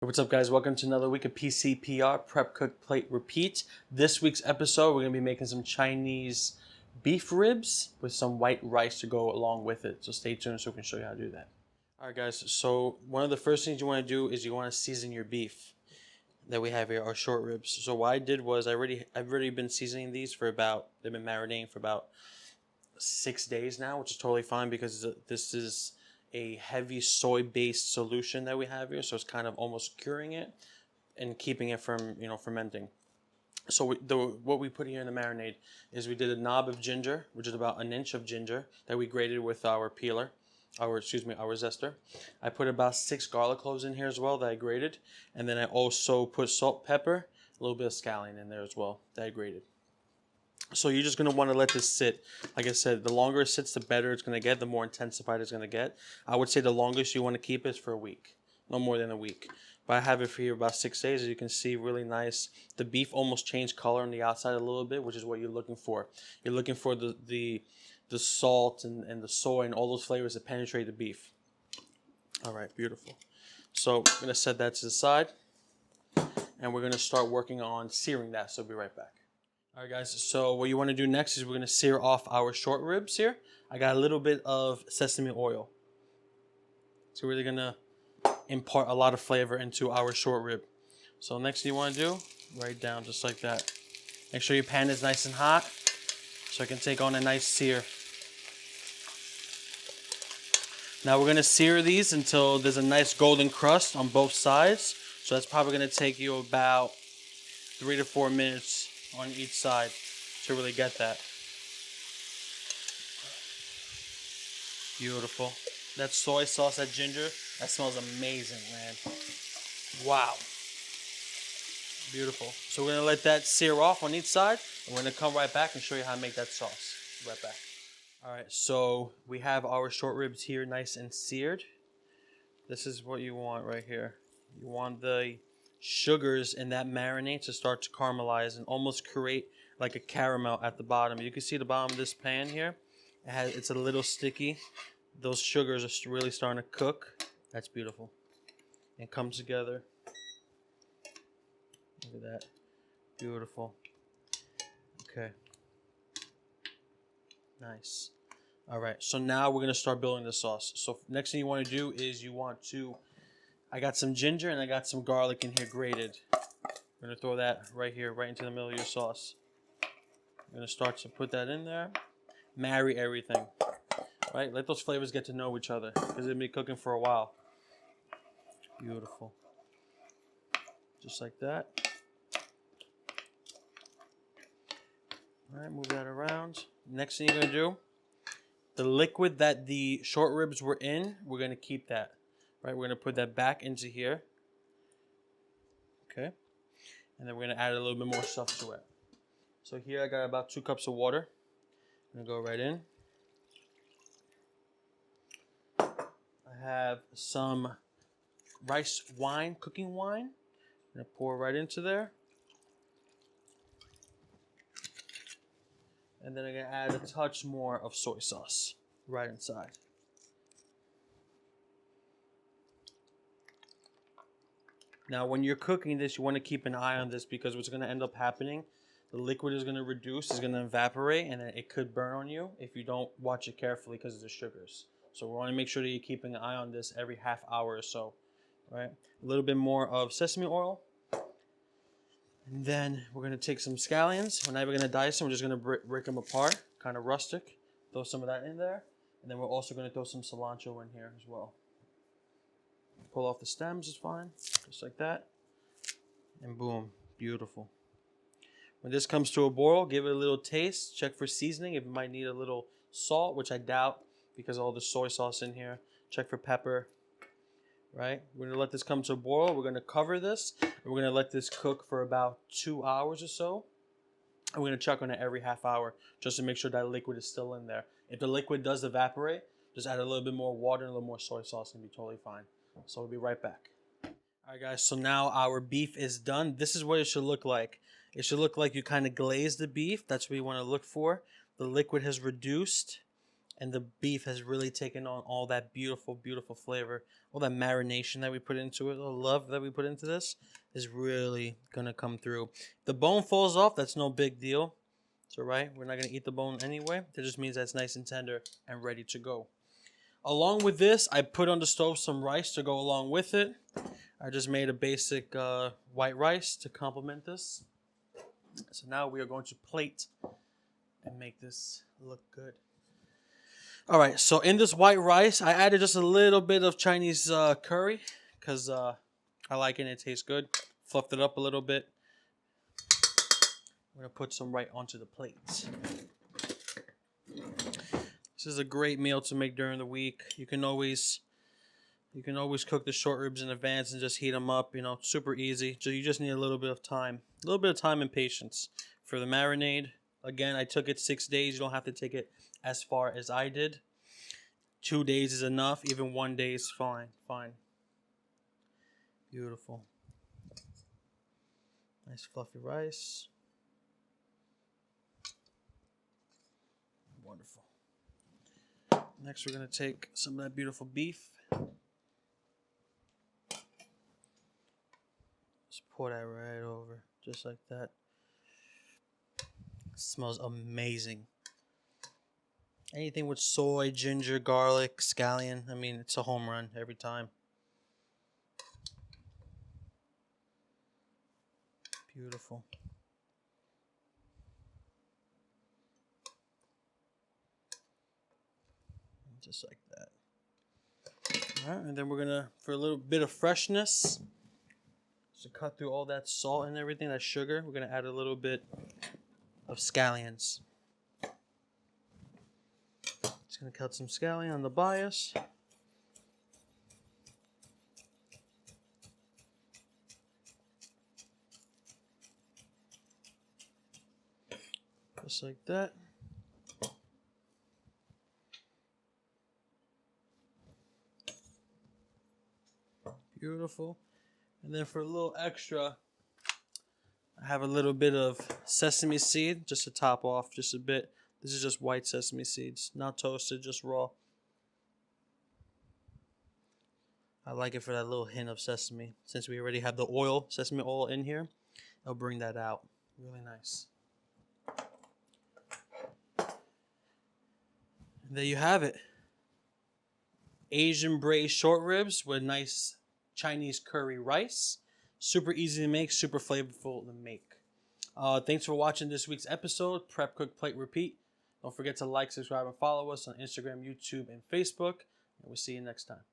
What's up, guys? Welcome to another week of PCPR, Prep, Cook, Plate, Repeat. This week's episode, we're going to be making some Chinese beef ribs with some white rice to go along with it. So stay tuned so we can show you how to do that. All right, guys. So one of the first things you want to do is you want to season your beef that we have here, our short ribs. So what I did was I've already been seasoning these for they've been marinating for about 6 days now, which is totally fine because this is a heavy soy-based solution that we have here, so it's kind of almost curing it and keeping it from fermenting. So what we put here in the marinade is we did a knob of ginger, which is about an inch of ginger that we grated with our peeler, our zester. I put about 6 garlic cloves in here as well that I grated, and then I also put salt, pepper, a little bit of scallion in there as well that I grated. So you're just going to want to let this sit. Like I said, the longer it sits, the better it's going to get, the more intensified it's going to get. I would say the longest you want to keep it is for a week, no more than a week. But I have it for here about 6 days. As you can see, really nice. The beef almost changed color on the outside a little bit, which is what you're looking for. You're looking for the salt and the soy and all those flavors that penetrate the beef. All right, beautiful. So I'm going to set that to the side, and we're going to start working on searing that. So I'll be right back. All right, guys, so what you want to do next is we're going to sear off our short ribs here. I got a little bit of sesame oil. So we're really going to impart a lot of flavor into our short rib. So next thing you want to do, right down just like that. Make sure your pan is nice and hot so it can take on a nice sear. Now we're going to sear these until there's a nice golden crust on both sides. So that's probably going to take you about 3 to 4 minutes on each side to really get that. Beautiful. That soy sauce, that ginger, that smells amazing, man. Wow. Beautiful. So we're going to let that sear off on each side, and we're going to come right back and show you how to make that sauce. Right back. All right, so we have our short ribs here nice and seared. This is what you want right here. You want the sugars in that marinade to start to caramelize and almost create like a caramel at the bottom. You can see the bottom of this pan here. It's a little sticky. Those sugars are really starting to cook. That's beautiful. And come together. Look at that. Beautiful. Okay. Nice. All right. So now we're going to start building the sauce. So next thing you want to do is I got some ginger and I got some garlic in here grated. We're going to throw that right here, right into the middle of your sauce. We're going to start to put that in there. Marry everything. Right? Let those flavors get to know each other because they'll be cooking for a while. Beautiful. Just like that. All right, move that around. Next thing you're going to do, the liquid that the short ribs were in, we're going to keep that. Right, we're going to put that back into here. Okay. And then we're going to add a little bit more stuff to it. So here I got about 2 cups of water. I'm going to go right in. I have some rice wine, cooking wine. I'm going to pour right into there. And then I'm going to add a touch more of soy sauce right inside. Now, when you're cooking this, you want to keep an eye on this because what's going to end up happening, the liquid is going to reduce, is going to evaporate, and it could burn on you if you don't watch it carefully because of the sugars. So we want to make sure that you're keeping an eye on this every half hour or so, right? A little bit more of sesame oil. And then we're going to take some scallions. We're not even going to dice them. We're just going to break them apart, kind of rustic. Throw some of that in there. And then we're also going to throw some cilantro in here as well. Pull off the stems is fine, just like that. And boom, beautiful. When this comes to a boil, give it a little taste. Check for seasoning. If it might need a little salt, which I doubt because of all the soy sauce in here. Check for pepper, right? We're going to let this come to a boil. We're going to cover this. And we're going to let this cook for about 2 hours or so. And we're going to check on it every half hour just to make sure that liquid is still in there. If the liquid does evaporate, just add a little bit more water and a little more soy sauce and be totally fine. So we'll be right back. All right, guys, so now our beef is done. This is what it should look like. It should look like you kind of glaze the beef. That's what you want to look for. The liquid has reduced And the beef has really taken on all that beautiful, beautiful flavor. All that marination that we put into it, all the love that we put into this is really going to come through. If the bone falls off, that's no big deal. It's all right. We're not going to eat the bone anyway. That just means that's nice and tender and ready to go. Along with this, I put on the stove some rice to go along with it. I just made a basic white rice to complement this. So now we are going to plate and make this look good. All right, so in this white rice, I added just a little bit of Chinese curry because I like it and it tastes good. Fluffed it up a little bit. I'm going to put some right onto the plate. This is a great meal to make during the week. You can always cook the short ribs in advance and just heat them up. You know, super easy. So you just need a little bit of time. A little bit of time and patience. For the marinade, again, I took it 6 days. You don't have to take it as far as I did. 2 days is enough. Even 1 day is fine. Fine. Beautiful. Nice fluffy rice. Wonderful. Next, we're going to take some of that beautiful beef. Just pour that right over. Just like that. It smells amazing. Anything with soy, ginger, garlic, scallion. I mean, it's a home run every time. Beautiful. Just like that. All right, and then we're gonna, for a little bit of freshness, to cut through all that salt and everything, that sugar, we're gonna add a little bit of scallions. Just gonna cut some scallion on the bias. Just like that. Beautiful. And then for a little extra, I have a little bit of sesame seed just to top off just a bit. This is just white sesame seeds, not toasted, just raw. I like it for that little hint of sesame. Since we already have the oil, sesame oil in here, I'll bring that out. Really nice. And there you have it. Asian braised short ribs with nice Chinese curry rice. Super easy to make, super flavorful to make. Thanks for watching this week's episode, Prep, Cook, Plate, Repeat. Don't forget to like, subscribe, and follow us on Instagram, YouTube, and Facebook. And we'll see you next time.